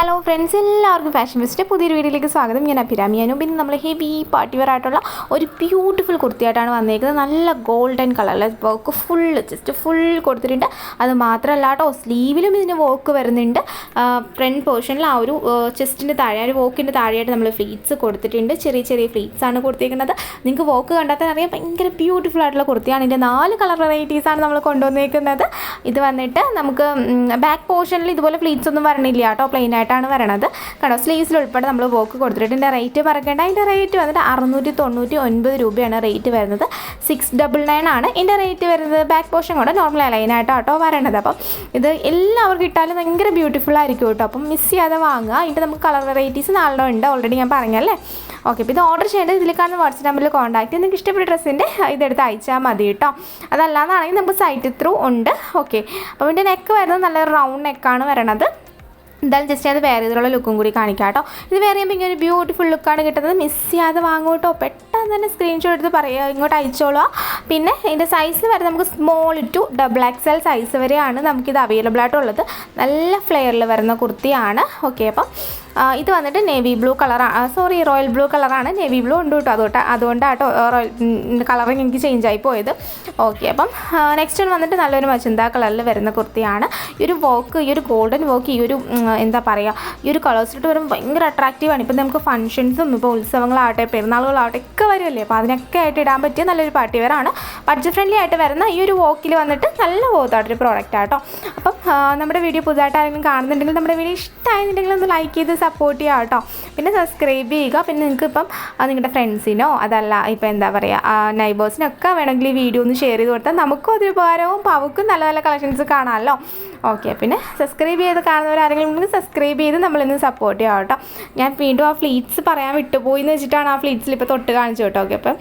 Hello friends, എല്ലാവർക്കും fashion ഫെസ്റ്റിൻ്റെ പുതിയൊരു വീഡിയോയിലേക്ക് സ്വാഗതം. ഞാൻ അഭിരാമിയാനും. പിന്നെ നമ്മൾ ഹെവി പാർട്ടി വെയർ ആയിട്ടുള്ള ഒരു ബ്യൂട്ടിഫുൾ കുർത്തിയായിട്ടാണ് വന്നേക്കുന്നത്. നല്ല ഗോൾഡൻ കളറിൽ വർക്ക് ഫുൾ കൊടുത്തിട്ടുണ്ട്. അത് മാത്രമല്ല കേട്ടോ, സ്ലീവിലും ഇതിന് വർക്ക് വരുന്നുണ്ട്. ഫ്രണ്ട് പോർഷനിൽ ആ ഒരു ചെസ്റ്റിൻ്റെ താഴെ, ആ ഒരു വോക്കിൻ്റെ താഴെയായിട്ട് നമ്മൾ ഫ്ലീറ്റ്സ് കൊടുത്തിട്ടുണ്ട്. ചെറിയ ചെറിയ ഫ്ലീറ്റ്സാണ് കൊടുത്തേക്കുന്നത്. നിങ്ങൾക്ക് വർക്ക് കണ്ടാൽ അറിയാം, ഭയങ്കര ബ്യൂട്ടിഫുൾ ആയിട്ടുള്ള കുർത്തിയാണ്. ഇതിൻ്റെ 4 കളർ വെറൈറ്റീസാണ് നമ്മൾ കൊണ്ടുവന്നേക്കുന്നത്. ഇത് വന്നിട്ട് നമുക്ക് ബാക്ക് പോർഷനിൽ ഇതുപോലെ ഫ്ലീറ്റ്സ് ഒന്നും വരണില്ല കേട്ടോ, പ്ലെയിൻ ആയിട്ടാണ് വരണത്. കണ്ടോ, സ്ലീവ്സിൽ ഉൾപ്പെടെ നമ്മൾ വർക്ക് കൊടുത്തിട്ട് ഇതിൻ്റെ റേറ്റ് പറയേണ്ട. അതിൻ്റെ റേറ്റ് വന്നിട്ട് 699 രൂപയാണ് റേറ്റ് വരുന്നത്. 699 ആണ് ഇതിൻ്റെ റേറ്റ് വരുന്നത്. ബാക്ക് പോർഷൻ കൂടെ നോർമൽ അലൈനായിട്ടോ വരണത്. അപ്പം ഇത് എല്ലാവർക്കും ഇട്ടാലും ഭയങ്കര ബ്യൂട്ടിഫുൾ ആയിരിക്കും കേട്ടോ. അപ്പം മിസ് ചെയ്യാതെ വാങ്ങുക. ഇതിൻ്റെ നമുക്ക് കളർ വെറൈറ്റീസ് 4 ഉണ്ട്, ഓൾറെഡി ഞാൻ പറഞ്ഞല്ലേ. ഓക്കെ, അപ്പോൾ ഇത് ഓർഡർ ചെയ്യേണ്ടത് ഇതിൽ കാണുന്ന വാട്സ്ആപ്പ് നമ്പറിൽ കോൺടാക്ട്. നിങ്ങൾക്ക് ഇഷ്ടപ്പെട്ട ഡ്രസ്സിൻ്റെ ഇതെടുത്ത് അയച്ചാൽ മതി കേട്ടോ. അതല്ലാന്നാണെങ്കിൽ നമുക്ക് സൈറ്റ് ത്രൂ ഉണ്ട്. ഓക്കെ, അപ്പോൾ ഇതിൻ്റെ നെക്ക് വരുന്നത് നല്ല റൗണ്ട് നെക്കാണ് വരണത്. എന്തായാലും ജസ്റ്റ് അത് വേറെ ഇതിലുള്ള ലുക്കും കൂടി കാണിക്കാം കേട്ടോ. ഇത് വേറെ ചെയ്യുമ്പോൾ ഇങ്ങനെ ഒരു ബ്യൂട്ടിഫുൾ ലുക്കാണ് കിട്ടുന്നത്. മിസ് ചെയ്യാതെ വാങ്ങും കേട്ടോ. പെട്ടെന്ന് തന്നെ സ്ക്രീൻഷോട്ട് എടുത്ത് പറയുക, ഇങ്ങോട്ട് അയച്ചോളുക. പിന്നെ ഇതിൻ്റെ സൈസ് വരെ നമുക്ക് സ്മോൾ ടു XXL സൈസ് വരെയാണ് നമുക്കിത് അവൈലബിൾ ആയിട്ടുള്ളത്. നല്ല ഫ്ലെയറിൽ വരുന്ന കുർത്തിയാണ്. ഓക്കെ, അപ്പം ഇത് വന്നിട്ട് നേവി ബ്ലൂ കളറാണ്, റോയൽ ബ്ലൂ കളറാണ്. നേവി ബ്ലൂ ഉണ്ട് കേട്ടോ, അതുകൊണ്ടാട്ടോ റോയൽ കളറിങ് എനിക്ക് ചേഞ്ച് ആയി പോയത്. ഓക്കെ, അപ്പം നെക്സ്റ്റ് വന്നിട്ട് നല്ലൊരു മജന്ത കളറിൽ വരുന്ന കുർത്തിയാണ്. ഈ ഒരു വർക്ക്, ഈ ഒരു ഗോൾഡൻ വർക്ക്, ഈ ഒരു എന്താ പറയുക, ഈ ഒരു കളേഴ്സിട്ട് വരുമ്പോൾ ഭയങ്കര അട്രാക്റ്റീവാണ്. ഇപ്പം നമുക്ക് ഫംഗ്ഷൻസും ഇപ്പോൾ ഉത്സവങ്ങളാവട്ടെ പെരുന്നാളുകളാവട്ടെ ഒക്കെ വരുമല്ലേ, അപ്പോൾ അതിനൊക്കെ ആയിട്ട് ഇടാൻ പറ്റിയ നല്ലൊരു പാർട്ടി വെയർ ആണ്. ബഡ്ജറ്റ് ഫ്രണ്ട്ലി ആയിട്ട് വരുന്ന ഈ ഒരു വോക്കിൽ വന്നിട്ട് നല്ല വോത്തായിട്ടൊരു പ്രോഡക്റ്റ് ആട്ടോ. അപ്പം നമ്മുടെ വീഡിയോ പുതുതായിട്ട് ആരെങ്കിലും കാണുന്നുണ്ടെങ്കിൽ, നമ്മുടെ വീഡിയോ ഇഷ്ടമായിരുന്നുണ്ടെങ്കിൽ ഒന്ന് ലൈക്ക് ചെയ്ത് സപ്പോർട്ട് ചെയ്യുക കേട്ടോ. പിന്നെ സബ്സ്ക്രൈബ് ചെയ്യുക. പിന്നെ നിങ്ങൾക്ക് ഇപ്പം നിങ്ങളുടെ ഫ്രണ്ട്സിനോ അതല്ല ഇപ്പം എന്താ പറയുക നൈബേഴ്സിനൊക്കെ വേണമെങ്കിൽ ഈ വീഡിയോ ഒന്ന് ഷെയർ ചെയ്ത് കൊടുത്താൽ നമുക്കും അതൊരു ഉപകാരവും, അപ്പോൾ അവർക്കും നല്ല നല്ല കളക്ഷൻസ് കാണാമല്ലോ. ഓക്കെ, പിന്നെ സബ്സ്ക്രൈബ് ചെയ്ത് കാണുന്നവരാരെങ്കിലും ഉണ്ടെങ്കിൽ സബ്സ്ക്രൈബ് ചെയ്ത് നമ്മളിന്ന് സപ്പോർട്ട് ചെയ്യാം കേട്ടോ. ഞാൻ വീണ്ടും ആ ഫ്ലീറ്റ്സ് പറയാൻ വിട്ടുപോയി എന്ന് വെച്ചിട്ടാണ് ആ ഫ്ലീറ്റ്സിൽ ഇപ്പോൾ തൊട്ട് കാണിച്ചു കേട്ടോ. ഓക്കെ, അപ്പം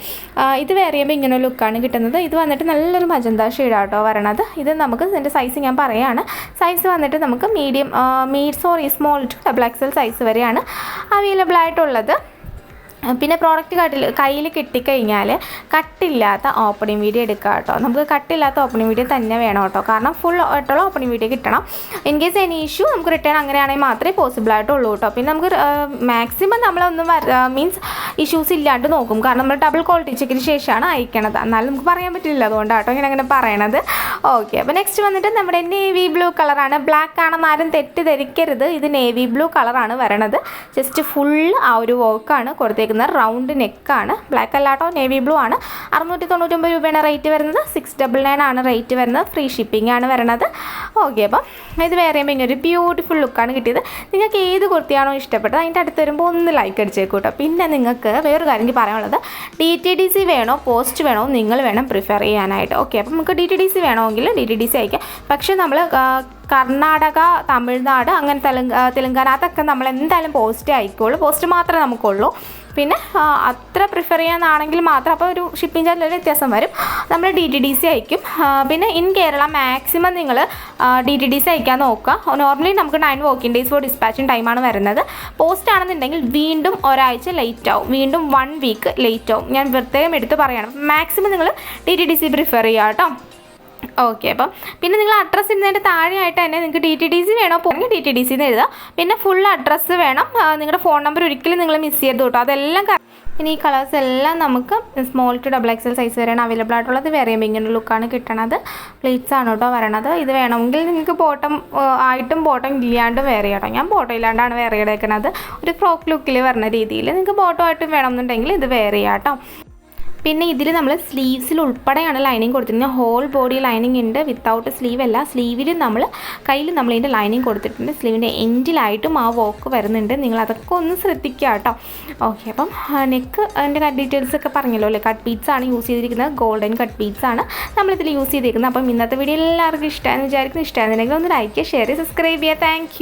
ഇത് വേറെ ചെയ്യുമ്പോൾ ഇങ്ങനെ ഒരു ലുക്കാണ് കിട്ടുന്നത്. ഇത് വന്നിട്ട് നല്ലൊരു മജന്ത ഷെയ്ഡാട്ടോ വരണത്. ഇത് നമുക്ക് ഇതിൻ്റെ സൈസ് ഞാൻ പറയുകയാണ്. സൈസ് വന്നിട്ട് നമുക്ക് സ്മോൾ ടു XXL സൈസ് വരെയാണ് അവൈലബിൾ ആയിട്ടുള്ളത്. പിന്നെ പ്രോഡക്റ്റ് കയ്യിൽ കിട്ടിക്കഴിഞ്ഞാൽ കട്ടില്ലാത്ത ഓപ്പണിംഗ് വീഡിയോ എടുക്കുക കേട്ടോ. നമുക്ക് കട്ടില്ലാത്ത ഓപ്പണിംഗ് വീഡിയോ തന്നെ വേണം കേട്ടോ, കാരണം ഫുൾ ആയിട്ടുള്ള ഓപ്പണിംഗ് വീഡിയോ കിട്ടണം. ഇൻ കേസ് എനി ഇഷ്യൂ നമുക്ക് റിട്ടേൺ അങ്ങനെയാണെങ്കിൽ മാത്രമേ പോസിബിൾ ആയിട്ടുള്ളൂ കേട്ടോ. പിന്നെ നമുക്ക് മാക്സിമം നമ്മളൊന്നും മീൻസ് ഇഷ്യൂസ് ഇല്ലാണ്ട് നോക്കും, കാരണം നമ്മൾ ഡബിൾ ക്വാളിറ്റി ചെക്കിന് ശേഷമാണ് അയക്കണത്. എന്നാലും നമുക്ക് പറയാൻ പറ്റില്ല, അതുകൊണ്ടാട്ടോ ഇങ്ങനെ അങ്ങനെ പറയണത്. ഓക്കെ, അപ്പോൾ നെക്സ്റ്റ് വന്നിട്ട് നമ്മുടെ നേവി ബ്ലൂ കളറാണ്. ബ്ലാക്ക് ആണെന്ന് ആരും തെറ്റിദ്ധരിക്കരുത്, ഇത് നേവി ബ്ലൂ കളറാണ് വരണത്. ജസ്റ്റ് ഫുൾ ആ ഒരു വർക്കാണ് കൊടുത്തേക്കുന്നത്. റൗണ്ട് നെക്കാണ്. ബ്ലാക്ക് അല്ലാട്ടോ, നേവി ബ്ലൂ ആണ്. 699 രൂപയാണ് റേറ്റ് വരുന്നത്. 699 ആണ് റേറ്റ് വരുന്നത്. ഫ്രീ ഷിപ്പിംഗ് ആണ് വരുന്നത്. ഓക്കെ, അപ്പം ഇത് വേറെ ചെയ്യുമ്പോൾ ഇങ്ങനെ ഒരു ബ്യൂട്ടിഫുൾ ലുക്കാണ് കിട്ടിയത്. നിങ്ങൾക്ക് ഏത് കുർത്തിയാണോ ഇഷ്ടപ്പെട്ടത് അതിൻ്റെ അടുത്ത് വരുമ്പോൾ ഒന്ന് ലൈക്ക് അടിച്ചേക്കും കേട്ടോ. പിന്നെ നിങ്ങൾക്ക് വേറൊരു കാര്യം എനിക്ക് പറയാനുള്ളത്, DTDC വേണോ പോസ്റ്റ് വേണോ നിങ്ങൾ വേണം പ്രിഫർ ചെയ്യാനായിട്ട്. ഓക്കെ, അപ്പം നമുക്ക് DTDC വേണമെങ്കിൽ DTDC അയക്കാം. പക്ഷേ നമ്മൾ കർണാടക, തമിഴ്നാട്, അങ്ങനെ തെലുങ്കാന അതൊക്കെ നമ്മൾ എന്തായാലും പോസ്റ്റ് അയക്കുള്ളൂ. പോസ്റ്റ് മാത്രമേ നമുക്കുള്ളൂ. പിന്നെ അത്ര പ്രിഫർ ചെയ്യാനാണെങ്കിൽ മാത്രം അപ്പോൾ ഒരു ഷിപ്പിംഗ് ചാർജിൽ ഒരു വ്യത്യാസം വരും. നമ്മൾ DTDC അയക്കും. പിന്നെ ഇൻ കേരള മാക്സിമം നിങ്ങൾ DTDC അയക്കാൻ നോക്കുക. നോർമലി നമുക്ക് 9 വർക്കിംഗ് ഡേയ്സ് ഫോർ ഡിസ്പാച്ചിങ് ടൈമാണ് വരുന്നത്. പോസ്റ്റ് ആണെന്നുണ്ടെങ്കിൽ വീണ്ടും ഒരാഴ്ച ലേറ്റ് ആവും, വീണ്ടും 1 വീക്ക് ലേറ്റ് ആവും. ഞാൻ പ്രത്യേകം എടുത്ത് പറയണം, മാക്സിമം നിങ്ങൾ DTDC പ്രിഫർ ചെയ്യുക കേട്ടോ. ഓക്കെ, അപ്പം പിന്നെ നിങ്ങൾ അഡ്രസ്സ് ഇടുന്നതിൻ്റെ താഴെയായിട്ട് തന്നെ നിങ്ങൾക്ക് DTDC വേണോ പോകണമെങ്കിൽ DTDC എന്ന് എഴുതുക. പിന്നെ ഫുൾ അഡ്രസ്സ് വേണം. നിങ്ങളുടെ ഫോൺ നമ്പർ ഒരിക്കലും നിങ്ങൾ മിസ് ചെയ്ത് കേട്ടോ. അതെല്ലാം ഇനി ഈ കളേഴ്സ് എല്ലാം നമുക്ക് സ്മോൾ ടു XXL സൈസ് വരെയാണ് അവൈലബിൾ ആയിട്ടുള്ളത്. വേറെ ചെയ്യുമ്പോൾ ഇങ്ങനെ ലുക്കാണ് കിട്ടണത്. പ്ലേറ്റ്സ് ആണ് കേട്ടോ വരണത്. ഇത് വേണമെങ്കിൽ നിങ്ങൾക്ക് ബോട്ടം ആയിട്ടും ബോട്ടം ഇല്ലാണ്ടും വേറെ കേട്ടോ. ഞാൻ ബോട്ടം ഇല്ലാണ്ടാണ് വേറെ എടുക്കുന്നത്. ഒരു ഫ്രോക്ക് ലുക്കിൽ വരുന്ന രീതിയിൽ നിങ്ങൾക്ക് ബോട്ടം ആയിട്ടും വേണമെന്നുണ്ടെങ്കിൽ ഇത് വേറെ ചെയ്യാം കേട്ടോ. പിന്നെ ഇതിൽ നമ്മൾ സ്ലീവ്സിൽ ഉൾപ്പെടെയാണ് ലൈനിങ് കൊടുത്തിരിക്കുന്നത്. ഹോൾ ബോഡി ലൈനിങ് ഉണ്ട്, വിത്തൗട്ട് സ്ലീവ് അല്ല. സ്ലീവിൽ കയ്യിൽ നമ്മൾ ഇതിൻ്റെ ലൈനിങ് കൊടുത്തിട്ടുണ്ട്. സ്ലീവിൻ്റെ എൻഡിലായിട്ടും ആ വർക്ക് വരുന്നുണ്ട്. നിങ്ങൾ അതൊക്കെ ഒന്ന് ശ്രദ്ധിക്കുക കേട്ടോ. ഓക്കെ, അപ്പം നെക്ക് അതിൻ്റെ ഡീറ്റെയിൽസ് ഒക്കെ പറഞ്ഞല്ലോ അല്ലേ. കട്ട് ബീഡ്സ് ആണ് യൂസ് ചെയ്തിരിക്കുന്നത്. ഗോൾഡൻ കട്ട് ബീഡ്സ് ആണ് നമ്മളിതിൽ യൂസ് ചെയ്തിരിക്കുന്നത്. അപ്പം ഇന്നത്തെ വീഡിയോ എല്ലാവർക്കും ഇഷ്ടമായെന്ന് വിചാരിക്കുന്നു. ഇഷ്ടമായിരുന്നെങ്കിൽ ഒന്ന് ലൈക്ക് ചെയ്യുക, ഷെയർ ചെയ്യുക, സബ്സ്ക്രൈബ് ചെയ്യുക. താങ്ക്